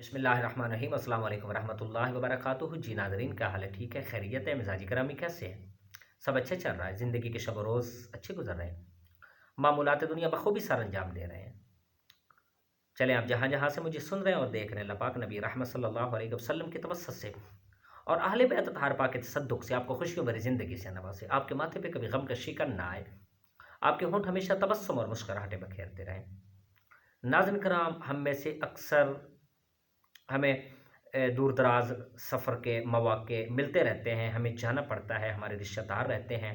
बिस्मिल्लाहिर्रहमानिर्रहीम अस्सलाम वालेकुम रहमतुल्लाहि व बरकातुहू। जी नाज़रीन, क्या हाल है? ठीक है, खैरियत है? मिजाजी करामी कैसे है? सब अच्छे चल रहा है? ज़िंदगी के शब व रोज़ अच्छे गुजर रहे हैं? मामूलात दुनिया बखूबी सर अंजाम दे रहे हैं? चलें, आप जहाँ जहाँ से मुझे सुन रहे हैं और देख रहे हैं, अल्लाह पाक नबी रहमत सल्लल्लाहु अलैहि वसल्लम की तवस्सुत से और अहले बैत अतहार पाक के तसद्दुक़ से आपको खुशियों भरी ज़िंदगी से नवाज़े, आपके माथे पे कभी गम का शिकन ना आए, आपके होंठ हमेशा तबस्सुम और मुस्कुराहटें बखेरते रहें। नाज़रीन कराम, हम में से अक्सर हमें दूर दराज सफ़र के मौक़े मिलते रहते हैं, हमें जाना पड़ता है, हमारे रिश्तेदार रहते हैं।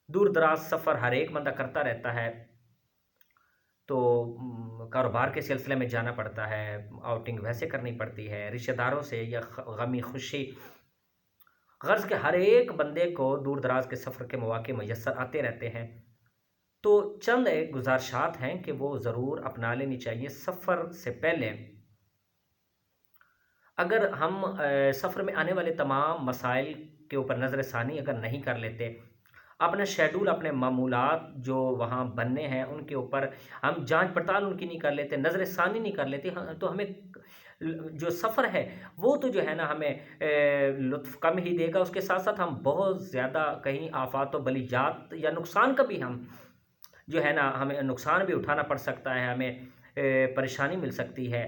दूर दराज सफ़र हर एक बंदा करता रहता है, तो कारोबार के सिलसिले में जाना पड़ता है, आउटिंग वैसे करनी पड़ती है, रिश्तेदारों से या गमी खुशी गर्ज़ के हर एक बंदे को दूर दराज के सफ़र के मौक़े मुयस्सर आते रहते हैं। तो चंद एक गुज़ारिशात हैं कि वो ज़रूर अपना लेनी चाहिए सफ़र से पहले। अगर हम सफ़र में आने वाले तमाम मसाइल के ऊपर नज़र-ए-फ़ानी अगर नहीं कर लेते, अपना शेड्यूल, अपने मामूलात जो वहाँ बनने हैं, उनके ऊपर हम जाँच-पड़ताल उनकी नहीं कर लेते, नज़र-ए-फ़ानी नहीं कर लेते, हाँ, तो हमें जो सफ़र है, वो तो जो है ना हमें लुत्फ़ कम ही देगा, उसके साथ-साथ हम बहुत ज़्यादा कहीं आफ़ात व बलियात या नुकसान का भी हम जो है ना हमें नुकसान भी उठाना पड़ सकता है, हमें परेशानी मिल सकती है।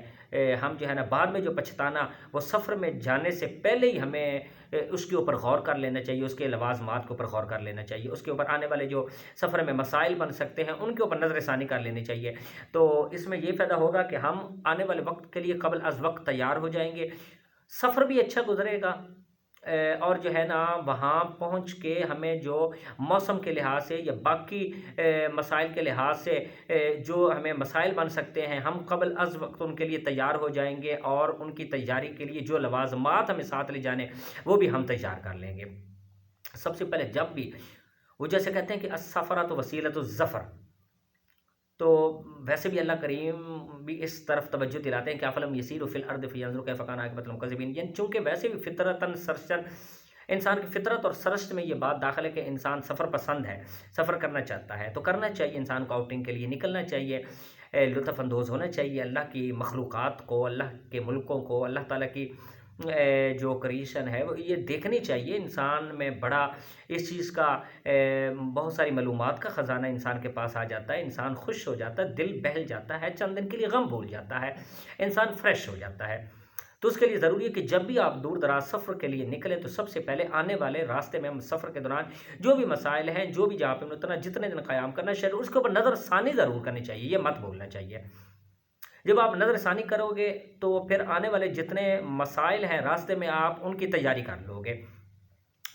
हम जो है ना बाद में जो पछताना, वो सफ़र में जाने से पहले ही हमें उसके ऊपर गौर कर लेना चाहिए, उसके लवाज़मात के ऊपर गौर कर लेना चाहिए, उसके ऊपर आने वाले जो सफ़र में मसाइल बन सकते हैं, उनके ऊपर नज़र-ए-फ़ानी कर लेनी चाहिए। तो इसमें ये फ़ायदा होगा कि हम आने वाले वक़्त के लिए क़ब्ल अज़ वक़्त तैयार हो जाएँगे, सफ़र भी अच्छा गुज़रेगा। और जो है ना वहाँ पहुँच के हमें जो मौसम के लिहाज से या बाकी मसाइल के लिहाज से जो हमें मसाइल बन सकते हैं, हम क़ब्ल अज़ वक़्त उनके लिए तैयार हो जाएँगे और उनकी तैयारी के लिए जो लवाज़मात हमें साथ ले जाने, वो भी हम तैयार कर लेंगे। सबसे पहले जब भी वो जैसे कहते हैं कि अस्सफ़रतु वसीलतुज़ ज़फ़र, तो वैसे भी अल्लाह करीम भी इस तरफ तवज्जो दिलाते हैं कि अफ़लम यसीरु फ़िल अर्दि फ़यंज़ुरू कैफ़ कान आक़िबतुल मुकज़्ज़िबीन, यानी चूँकि वैसे भी फ़ितरतन सरशन इंसान की फ़ितरत और सरश्त में ये बात दाख़िल है कि इंसान सफ़र पसंद है, सफ़र करना चाहता है, तो करना चाहिए इंसान को, आउटिंग के लिए निकलना चाहिए, लुत्फ़ अंदोज़ होना चाहिए अल्लाह की मख़लूक़ात को, अल्लाह के मुल्कों को, अल्लाह ताला की जो क्रिएशन है वो ये देखनी चाहिए। इंसान में बड़ा इस चीज़ का बहुत सारी मालूमात का ख़ज़ाना इंसान के पास आ जाता है, इंसान खुश हो जाता है, दिल बहल जाता है, चंद दिन के लिए गम भूल जाता है, इंसान फ्रेश हो जाता है। तो उसके लिए ज़रूरी है कि जब भी आप दूर-दराज़ सफ़र के लिए निकलें, तो सबसे पहले आने वाले रास्ते में हम सफ़र के दौरान जो भी मसाइल हैं, जो भी जहाँ पे उतरना, जितने दिन क़याम करना है, उसके ऊपर नज़रसानी ज़रूर करनी चाहिए, ये मत भूलना चाहिए। जब आप नज़रसानी करोगे, तो फिर आने वाले जितने मसाइल हैं रास्ते में, आप उनकी तैयारी कर लोगे।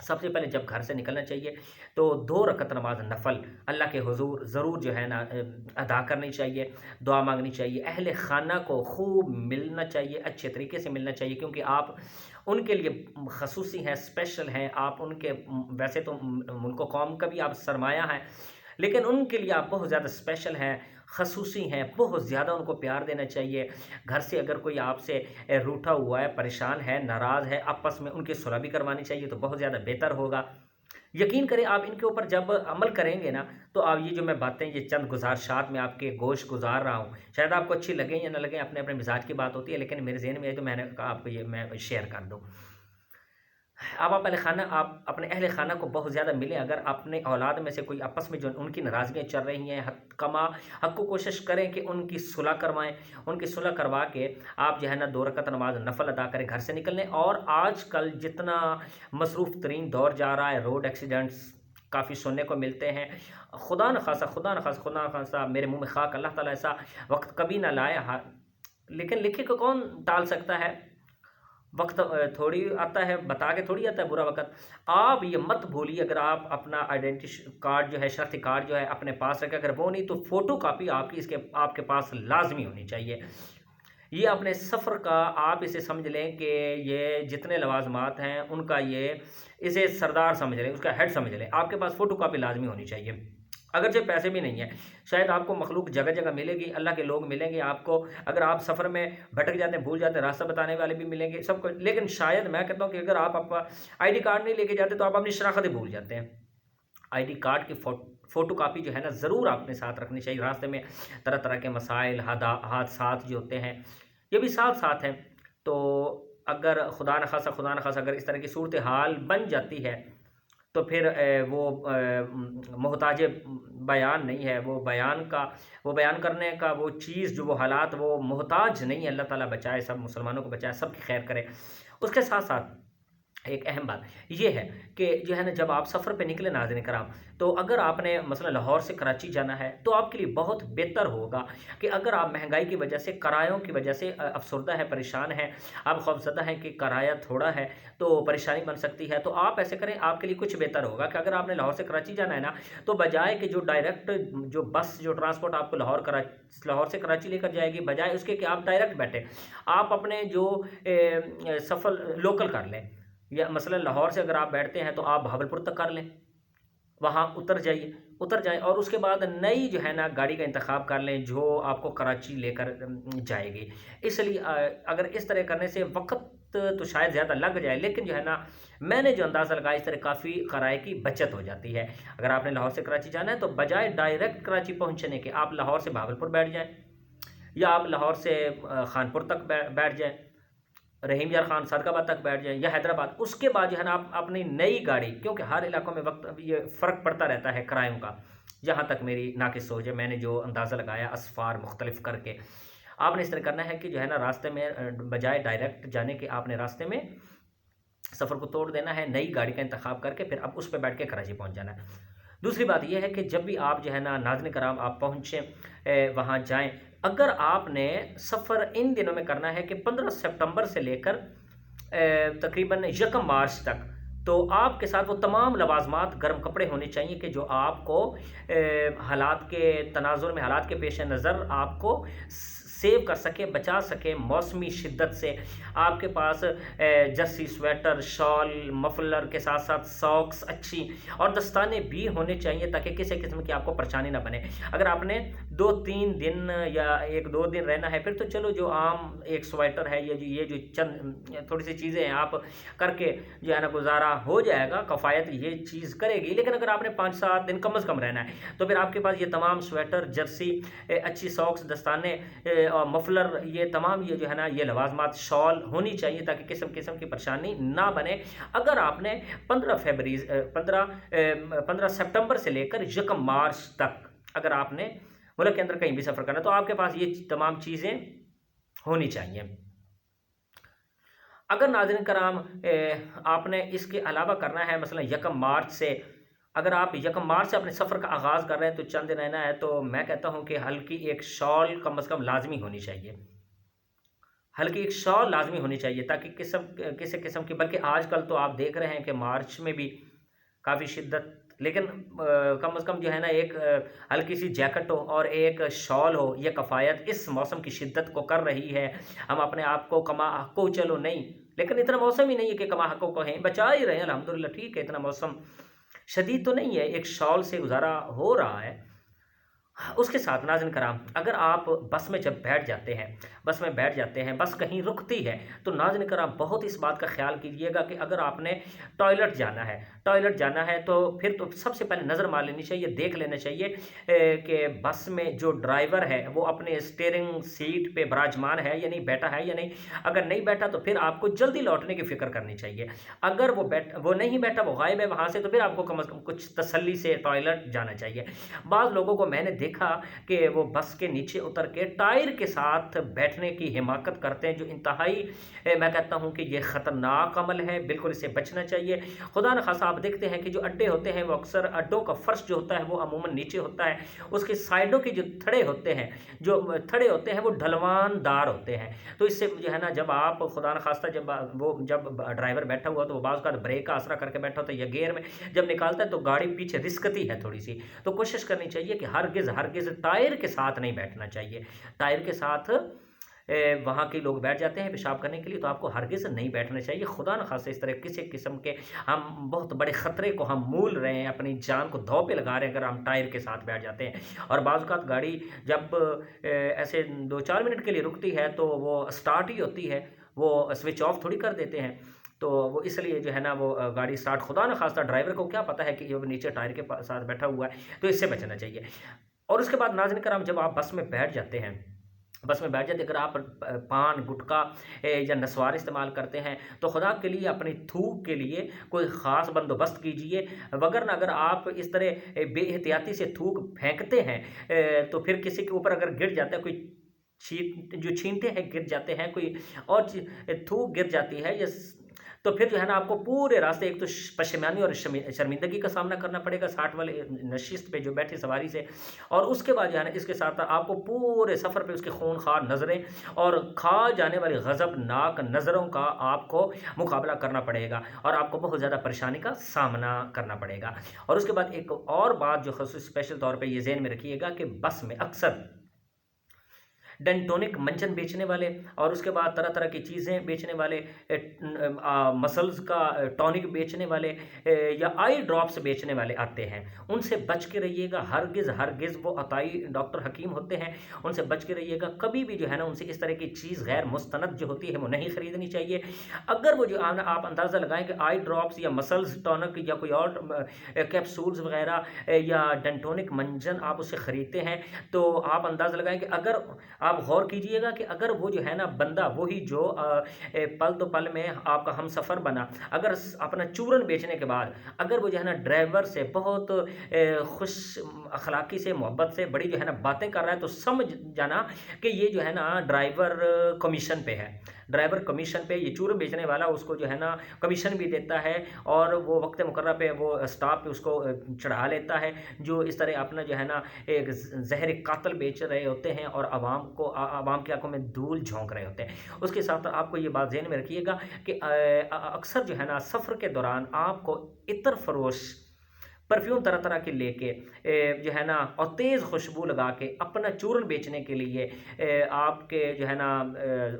सबसे पहले जब घर से निकलना चाहिए, तो 2 रकत नमाज़ नफ़ल अल्लाह के हुज़ूर ज़रूर जो है ना अदा करनी चाहिए, दुआ माँगनी चाहिए। अहले ख़ाना को खूब मिलना चाहिए, अच्छे तरीके से मिलना चाहिए, क्योंकि आप उनके लिए ख़ुसूसी हैं, स्पेशल हैं। आप उनके वैसे तो मुल्क व कौम का भी आप सरमाया हैं, लेकिन उनके लिए आप बहुत ज़्यादा स्पेशल हैं, ख़ुसूसी हैं, बहुत ज़्यादा उनको प्यार देना चाहिए। घर से अगर कोई आपसे रूठा हुआ है, परेशान है, नाराज़ है, आपस में उनकी सुलह भी करवानी चाहिए, तो बहुत ज़्यादा बेहतर होगा। यकीन करें, आप इनके ऊपर जब अमल करेंगे ना, तो आप ये जो मैं बातें, ये चंद गुज़ारिशात मैं आपके गोश गुज़ार रहा हूँ, शायद आपको अच्छी लगें या ना लगें, अपने-अपने मिज़ाज की बात होती है, लेकिन मेरे ज़हन में है तो मैंने कहा आपको ये मैं शेयर कर दूँ। अब आप अपने अहले ख़ाना को बहुत ज़्यादा मिलें। अगर अपने औलाद में से कोई आपस में जो उनकी नाराज़गियाँ चल रही हैं, हक़्क़ो कोशिश करें कि उनकी सुलह करवाएँ। उनकी सुलह करवा के आप जो है ना 2 रकत नमाज़ नफ़ल अदा करें, घर से निकलने। और आजकल जितना मसरूफ़ तरीन दौर जा रहा है, रोड एक्सीडेंट्स काफ़ी सुनने को मिलते हैं। खुदा न ख़ास्ता मेरे मुँह में ख़ाक, अल्लाह ताला ऐसा वक़्त कभी ना लाए। लेकिन लिखे को कौन टाल सकता है? वक़्त थोड़ी आता है, बता के थोड़ी आता है बुरा वक़्त। आप ये मत भूलिए, अगर आप अपना आइडेंटिश कार्ड जो है, शनाख्ती कार्ड जो है अपने पास रखें, अगर वो नहीं तो फ़ोटोकॉपी आपकी इसके आपके पास लाज़मी होनी चाहिए। ये अपने सफ़र का आप इसे समझ लें कि ये जितने लवाज़मात हैं उनका ये इसे सरदार समझ लें, उसका हेड समझ लें। आपके पास फ़ोटोकॉपी लाज़मी होनी चाहिए। अगरचे पैसे भी नहीं हैं, शायद आपको मख़लूक जगह-जगह मिलेगी, अल्लाह के लोग मिलेंगे आपको। अगर आप सफ़र में भटक जाते हैं, भूल जाते हैं, रास्ता बताने वाले भी मिलेंगे, सब कुछ। लेकिन शायद मैं कहता हूँ कि अगर आप आपका आईडी कार्ड नहीं लेके जाते, तो आप अपनी शनाख्त ही भूल जाते हैं। आईडी कार्ड की फ़ोटोकॉपी जो है ना ज़रूर अपने साथ रखनी चाहिए। रास्ते में तरह-तरह के मसाइल, हादसात जो होते हैं, ये भी साथ-साथ हैं। तो अगर खुदा न ख़ास्ता अगर इस तरह की सूरत हाल बन जाती है, तो फिर वो मोहताज बयान नहीं है, वो बयान करने का वो चीज़ जो वो हालात वो मोहताज नहीं है। अल्लाह ताला बचाए, सब मुसलमानों को बचाए, सबकी खैर करे। उसके साथ-साथ एक अहम बात ये है कि जो है ना, जब आप सफ़र पे निकले नाज़रीन कराम, तो अगर आपने मसलन लाहौर से कराची जाना है, तो आपके लिए बहुत बेहतर होगा कि अगर आप महंगाई की वजह से, किरायों की वजह से अफ़सरदा है, परेशान हैं, आप खौफ़ज़दा हैं कि किराया थोड़ा है, तो परेशानी बन सकती है, तो आप ऐसे करें, आपके लिए कुछ बेहतर होगा कि अगर आपने लाहौर से कराची जाना है ना, तो बजाए कि जो डायरेक्ट जो बस, जो ट्रांसपोर्ट आपको लाहौर से कराची लेकर जाएगी, बजाए उसके कि आप डायरेक्ट बैठें, आप अपने जो सफ़र लोकल कर लें। या मसलन लाहौर से अगर आप बैठते हैं तो आप बहावलपुर तक कर लें, वहाँ उतर जाएँ और उसके बाद नई जो है ना गाड़ी का इंतख़ाब कर लें जो आपको कराची लेकर जाएगी। इसलिए अगर इस तरह करने से वक़्त तो शायद ज़्यादा लग जाए, लेकिन जो है ना, मैंने जो अंदाज़ा लगाया, इस तरह काफ़ी किराए की बचत हो जाती है। अगर आपने लाहौर से कराची जाना है तो बजाए डायरेक्ट कराची पहुँचने के, आप लाहौर से बहावलपुर बैठ जाएँ, या आप लाहौर से खानपुर तक बैठ जाएँ, रहीम यार खान सदकाबाद तक बैठ जाएँ या हैदराबाद। उसके बाद जो है ना, आप अपनी नई गाड़ी, क्योंकि हर इलाकों में वक़्त ये फ़र्क पड़ता रहता है किरायों का, जहाँ तक मेरी नाक़िस सोच है, मैंने जो अंदाज़ा लगाया असफ़ार मुख़्तलिफ़ करके। आपने इस तरह करना है कि जो है ना, रास्ते में बजाए डायरेक्ट जाने के, आपने रास्ते में सफ़र को तोड़ देना है, नई गाड़ी का इंतख़ाब करके फिर अब उस पे बैठ के कराची पहुँच जाना है। दूसरी बात ये है कि जब भी आप जो है ना, नाज़रीन कराम, आप पहुँचे वहाँ जाएँ, अगर आपने सफ़र इन दिनों में करना है कि 15 सितंबर से लेकर तकरीबन यकम मार्च तक, तो आपके साथ वो तमाम लवाज़मात, गर्म कपड़े होने चाहिए कि जो आपको हालात के तनाज़ुर में, हालात के पेश नज़र आपको सेव कर सके, बचा सके मौसमी शिद्दत से। आपके पास जर्सी, स्वेटर, शॉल, मफलर के साथ-साथ सॉक्स अच्छी और दस्ताने भी होने चाहिए, ताकि किसी किस्म की आपको परेशानी ना बने। अगर आपने 2-3 दिन या 1-2 दिन रहना है, फिर तो चलो जो आम एक स्वेटर है, ये जो चंद थोड़ी-सी चीज़ें हैं, आप करके जो है ना गुज़ारा हो जाएगा, कफ़ायत ये चीज़ करेगी। लेकिन अगर आपने 5-7 दिन कम से कम रहना है, तो फिर आपके पास ये तमाम स्वेटर, जर्सी, अच्छी सॉक्स, दस्ताने और मफलर, ये तमाम ये जो है ना, ये लवाज़मात, शॉल होनी चाहिए, ताकि किस्म-किस्म की परेशानी ना बने। अगर आपने 15 सितंबर से लेकर यकम मार्च तक अगर आपने मुल्क के अंदर कहीं भी सफ़र करना है, तो आपके पास ये तमाम चीज़ें होनी चाहिए। अगर नाज़रीन कराम आपने इसके अलावा करना है, मसलन यकम मार्च से, अगर आप यकम मार्च से अपने सफ़र का आगाज़ कर रहे हैं, तो चंद दिन रहना है, तो मैं कहता हूँ कि हल्की एक शॉल कम से कम लाज़मी होनी चाहिए। हल्की एक शॉल लाज़मी होनी चाहिए, ताकि किसी किस्म की, बल्कि आजकल तो आप देख रहे हैं कि मार्च में भी काफ़ी शिद्दत, लेकिन कम से कम जो है ना, एक हल्की सी जैकेट हो और एक शॉल हो, ये कफ़ायत इस मौसम की शिद्दत को कर रही है। हम अपने आप को कमा हक़ो चलो नहीं, लेकिन इतना मौसम ही नहीं है कि कमा हक़ो कहें, बचा ही रहे हैं अल्हम्दुलिल्लाह, ठीक है, इतना मौसम शदीद तो नहीं है, एक शॉल से गुज़ारा हो रहा है। हाँ, उसके साथ नाज़रीन कराम, अगर आप बस में जब बैठ जाते हैं, बस कहीं रुकती है, तो नाज़रीन कराम बहुत इस बात का ख़्याल कीजिएगा कि अगर आपने टॉयलेट जाना है, तो फिर तो सबसे पहले नज़र मार लेनी चाहिए, देख लेना चाहिए कि बस में जो ड्राइवर है, वो अपने स्टीयरिंग सीट पे विराजमान है या नहीं, बैठा है या नहीं। अगर नहीं बैठा, तो फिर आपको जल्दी लौटने की फ़िक्र करनी चाहिए। अगर वो नहीं बैठा, वो गायब है वहाँ से, तो फिर आपको कम से कम कुछ तसल्ली से टॉयलेट जाना चाहिए। बाज़ लोगों को मैंने देखा कि वो बस के नीचे उतर के टायर के साथ बैठने की हिमाकत करते हैं, जो इंतहाई मैं कहता हूँ कि ये ख़तरनाक अमल है, बिल्कुल इससे बचना चाहिए। खुदा न ख़ास्ता आप देखते हैं कि जो अड्डे होते हैं, वो अक्सर अड्डों का फ़र्श जो होता है, वो अमूमन नीचे होता है। उसकी साइडों के जो थड़े होते हैं, वो ढलवानदार होते हैं। तो इससे जो है ना, जब आप खुदा न ख़ास्ता जब ड्राइवर बैठा हुआ, तो वो बाज़ औक़ात ब्रेक का आसरा करके बैठा होता है या गियर में जब निकालता है, तो गाड़ी पीछे रिसकती है थोड़ी-सी। तो कोशिश करनी चाहिए कि हरगिज़ टायर के साथ नहीं बैठना चाहिए। टायर के साथ वहाँ के लोग बैठ जाते हैं पेशाब करने के लिए, तो आपको हरगिज़ नहीं बैठना चाहिए। खुदा न ख़ास्ता इस तरह किसी किस्म के हम बहुत बड़े ख़तरे को हम मूल रहे हैं, अपनी जान को दाँव पे लगा रहे हैं, अगर हम टायर के साथ बैठ जाते हैं। और बाज़ औक़ात गाड़ी जब ऐसे 2-4 मिनट के लिए रुकती है, तो वो स्टार्ट ही होती है, वो स्विच ऑफ थोड़ी कर देते हैं। तो वो इसलिए जो है ना, वो गाड़ी स्टार्ट, खुदा न ख़ास्ता ड्राइवर को क्या पता है कि ये नीचे टायर के साथ बैठा हुआ है, तो इससे बचना चाहिए। और उसके बाद नाज़रीन कराम, जब आप बस में बैठ जाते हैं, बस में बैठ जाते। अगर आप पान, गुटखा या नस्वार इस्तेमाल करते हैं, तो खुदा के लिए अपनी थूक के लिए कोई ख़ास बंदोबस्त कीजिए। वगरना अगर आप इस तरह बेएहतियाती से थूक फेंकते हैं, तो फिर किसी के ऊपर अगर गिर जाता है, कोई जो छींटे हैं गिर जाते हैं, कोई और थूक गिर जाती है, या तो फिर जो है ना आपको पूरे रास्ते एक तो पशेमानी और शर्मिंदगी का सामना करना पड़ेगा साथ वाले नशिस्त पे जो बैठे सवारी से, और उसके बाद जो है ना इसके साथ आपको पूरे सफ़र पे उसकी खूनखार नज़रें और खा जाने वाली गज़बनाक नज़रों का आपको मुकाबला करना पड़ेगा, और आपको बहुत ज़्यादा परेशानी का सामना करना पड़ेगा। और उसके बाद एक और बात जो ख़ुसूस स्पेशल तौर पे ये ज़हन में रखिएगा कि बस में अक्सर डेंटोनिक मंजन बेचने वाले, और उसके बाद तरह तरह की चीज़ें बेचने वाले, मसल्स का टॉनिक बेचने वाले, या आई ड्रॉप्स बेचने वाले आते हैं। उनसे बच के रहिएगा, हरगिज़ हरगिज़ वो अताई डॉक्टर हकीम होते हैं, उनसे बच के रहिएगा। कभी भी जो है ना उनसे इस तरह की चीज़ गैर मुस्तनद जो होती है वो नहीं खरीदनी चाहिए। अगर वो जो आप अंदाज़ा लगाएं कि आई ड्रॉप्स या मसल्स टॉनिक या कोई और कैप्सूल्स वगैरह, या डेंटोनिक मंजन आप उससे ख़रीदते हैं, तो आप अंदाज़ा लगाएं कि अगर आप गौर कीजिएगा कि अगर वो जो है ना बंदा वही जो पल दो पल में आपका हमसफ़र बना, अगर अपना चूरन बेचने के बाद अगर वो जो है ना ड्राइवर से बहुत खुश अखलाकी से, मोहब्बत से बड़ी जो है ना बातें कर रहा है, तो समझ जाना कि ये जो है ना ड्राइवर कमीशन पे है। ड्राइवर कमीशन पे, ये चूरन बेचने वाला उसको जो है ना कमीशन भी देता है, और वो वक्त मुकर्रर पे वो स्टाफ पे उसको चढ़ा लेता है, जो इस तरह अपना जो है ना एक जहर कातल बेच रहे होते हैं और आवाम की आंखों में धूल झोंक रहे होते हैं। उसके साथ आपको ये बात ज़हन में रखिएगा कि अक्सर जो है ना सफ़र के दौरान आपको इतर फरोश परफ्यूम तरह तरह के लेके जो है ना, और तेज़ खुशबू लगा के अपना चूरन बेचने के लिए आपके जो है ना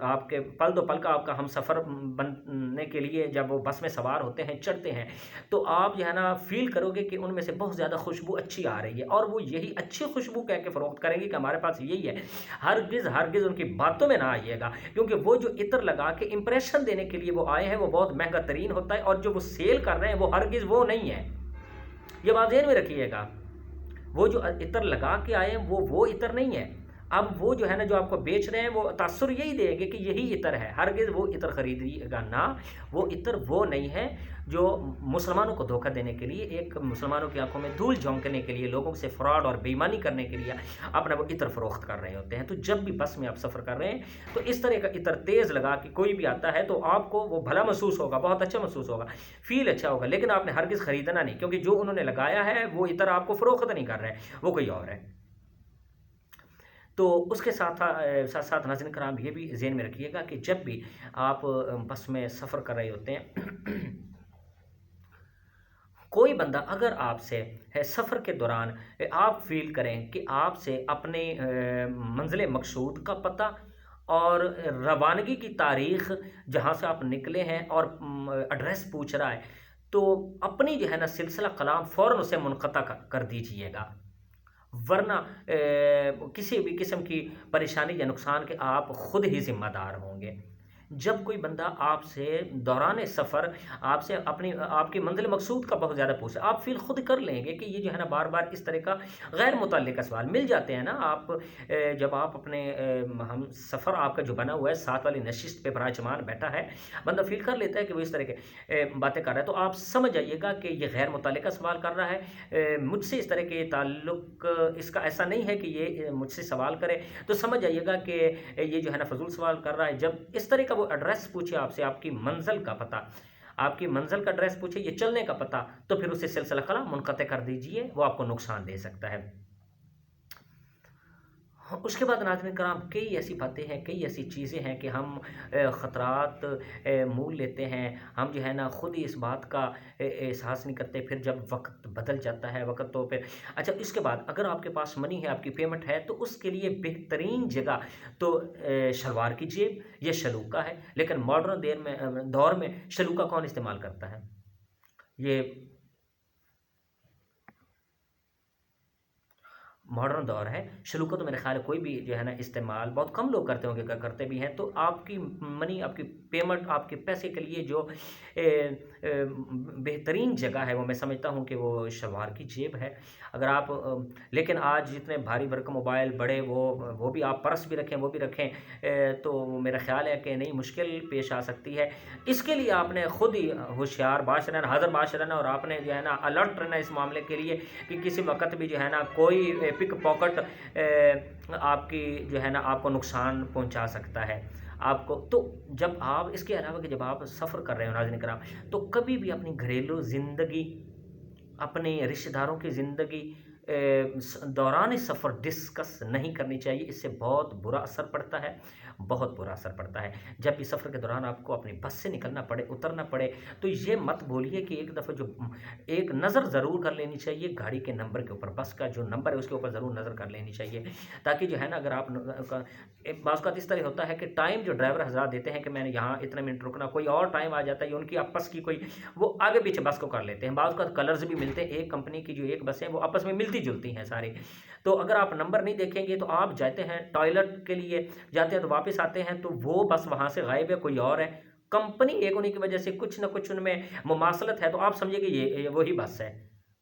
आपके पल दो पल का आपका हमसफ़र बनने के लिए जब वो बस में सवार होते हैं, चढ़ते हैं, तो आप जो है ना फ़ील करोगे कि उनमें से बहुत ज़्यादा खुशबू अच्छी आ रही है, और वो यही अच्छी खुशबू कह के फ़रोख्त करेंगे कि हमारे पास यही है। हरगिज़ हरगिज़ उनकी बातों में ना आइएगा, क्योंकि वो जो इत्र लगा के इम्प्रेशन देने के लिए वो आए हैं, वो बहुत महंगा तरीन होता है, और जो वो सेल कर रहे हैं वो हरगिज़ वो नहीं है। ये बात ज़हन में रखिएगा। वो जो इत्र लगा के आए हैं वो इत्र नहीं है। अब वो जो है ना जो आपको बेच रहे हैं वो तासुर यही देंगे कि यही इत्र है। हरगिज़ वो इत्र खरीदिएगा ना, वो इत्र वो नहीं है जो मुसलमानों को धोखा देने के लिए, एक मुसलमानों की आंखों में धूल झोंकने के लिए, लोगों से फ्रॉड और बेईमानी करने के लिए अपना वो इत्र फ़रोख्त कर रहे होते हैं। तो जब भी बस में आप सफ़र कर रहे हैं, तो इस तरह का इत्र तेज़ लगा के कोई भी आता है, तो आपको वो भला महसूस होगा, बहुत अच्छा महसूस होगा, फ़ील अच्छा होगा, लेकिन आपने हरगिज़ खरीदना नहीं, क्योंकि जो उन्होंने लगाया है वो इत्र आपको फ़रोख्त नहीं कर रहे हैं, वो कोई और है। तो उसके साथ साथ नाज़रीन कराम ये भी ज़हन में रखिएगा कि जब भी आप बस में सफ़र कर रहे होते हैं, कोई बंदा अगर आपसे सफ़र के दौरान आप फ़ील करें कि आपसे अपने मंज़िल मकसूद का पता और रवानगी की तारीख़, जहाँ से आप निकले हैं, और एड्रेस पूछ रहा है, तो अपनी जो है ना सिलसिला कलाम फ़ौरन उसे मुनक़ता कर दीजिएगा। वरना किसी भी किस्म की परेशानी या नुकसान के आप खुद ही ज़िम्मेदार होंगे। जब कोई बंदा आपसे दौरान सफ़र आपसे अपनी आपकी मंज़िल मकसूद का बहुत ज़्यादा पूछे, आप फ़ील खुद कर लेंगे कि ये जो है ना बार-बार इस तरह का गैर मुतल्लिक़ सवाल मिल जाते हैं ना। आप जब आप अपने हम सफ़र आपका जो बना हुआ है, साथ वाली नशिस्त पे विराजमान बैठा है, बंदा फ़ील कर लेता है कि वो इस तरह के बातें कर रहा है, तो आप समझ जाइएगा कि ये गैर मुतल्लिक़ सवाल कर रहा है, मुझसे इस तरह के ताल्लुक़ इसका ऐसा नहीं है कि ये मुझसे सवाल करे। तो समझ जाइएगा कि ये जो है ना फ़ज़ूल सवाल कर रहा है। जब इस तरह का वो एड्रेस पूछे आपसे, आपकी मंज़िल का पता, आपकी मंज़िल का एड्रेस पूछे, ये चलने का पता, तो फिर उसे सिलसिला कलाम मुनक़ते कर दीजिए, वो आपको नुकसान दे सकता है। हाँ, उसके बाद नाज़रीन कराम कई ऐसी बातें हैं, कई ऐसी चीज़ें हैं कि हम ख़तरात मोल लेते हैं। हम जो है ना खुद ही इस बात का एहसास नहीं करते, फिर जब वक़्त बदल जाता है, वक़्त तो फिर अच्छा, इसके बाद अगर आपके पास मनी है, आपकी पेमेंट है, तो उसके लिए बेहतरीन जगह तो शलवार की जेब या शलूका है। लेकिन मॉडर्न दौर में शलूका कौन इस्तेमाल करता है? ये मॉडर्न दौर है, शुरू का तो मेरे ख़्याल है कोई भी जो है ना इस्तेमाल बहुत कम लोग करते होंगे, अगर करते भी हैं तो आपकी मनी, आपकी पेमेंट, आपके पैसे के लिए जो बेहतरीन जगह है वो मैं समझता हूँ कि वो शलवार की जेब है। अगर आप लेकिन आज जितने भारी भरकम मोबाइल बड़े वो भी आप पर्स भी रखें, वो भी रखें, तो मेरा ख़्याल है कि नहीं, मुश्किल पेश आ सकती है। इसके लिए आपने खुद ही होशियार बाश रहना, हाज़िर बाश रहना, और आपने जो है ना अलर्ट रहना इस मामले के लिए कि किसी वक़्त भी जो है ना कोई पिक पॉकेट आपकी जो है ना आपको नुकसान पहुँचा सकता है। आपको तो जब आप इसके अलावा कि जब आप सफ़र कर रहे हो नाज़रीन कराम, तो कभी भी अपनी घरेलू ज़िंदगी, अपने रिश्तेदारों की ज़िंदगी दौरान सफ़र डिस्कस नहीं करनी चाहिए। इससे बहुत बुरा असर पड़ता है, बहुत बुरा असर पड़ता है। जब भी सफ़र के दौरान आपको अपनी बस से निकलना पड़े, उतरना पड़े, तो ये मत भूलिए कि एक दफ़ा जो एक नज़र ज़रूर कर लेनी चाहिए गाड़ी के नंबर के ऊपर, बस का जो नंबर है उसके ऊपर ज़रूर नज़र कर लेनी चाहिए। ताकि जो है ना, अगर आप एक बाज़ इस तरह होता है कि टाइम जो ड्राइवर हज़रात देते हैं कि मैंने यहाँ इतने मिनट रुकना, कोई और टाइम आ जाता है या उनकी आपस की कोई, वो आगे पीछे बस को कर लेते हैं। बाज़ कलर्स भी मिलते हैं, एक कंपनी की जो एक बसें वो आपस में मिलती-जुलती हैं सारी। तो अगर आप नंबर नहीं देखेंगे तो आप जाते हैं टॉयलेट के लिए, जाते हैं तो वापस आते हैं तो वो बस वहाँ से गायब है, कोई और है। कंपनी एक होने की वजह से कुछ न कुछ उनमें मुमासलत है, तो आप समझिए कि ये वही बस है।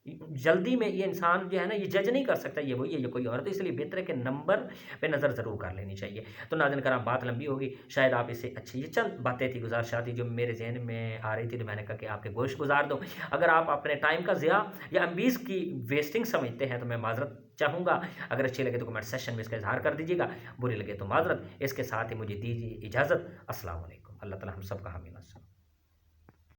जल्दी में ये इंसान जो है ना, ये जज नहीं कर सकता ये वही है, ये कोई और है, तो इसलिए बेहतर है कि नंबर पे नज़र ज़रूर कर लेनी चाहिए। तो नाज़रीन कराम, बात लंबी होगी, शायद आप इससे अच्छी, ये चंद बातें थी, गुज़ारिशात थी जो मेरे ज़हन में आ रही थी, तो मैंने कहा कि आपके गोश गुज़ार दूँ। अगर आप अपने टाइम का ज़िया या अम्बीज़ की वेस्टिंग समझते हैं तो मैं माज़रत चाहूँगा। अगर अच्छी लगे तो कमेंट सेक्शन में इसका इज़हार कर दीजिएगा, बुरी लगे तो माज़रत। इसके साथ ही मुझे दीजिए इजाज़त। अस्सलाम वालेकुम। अल्लाह ताला हम सबका हामी नासिर।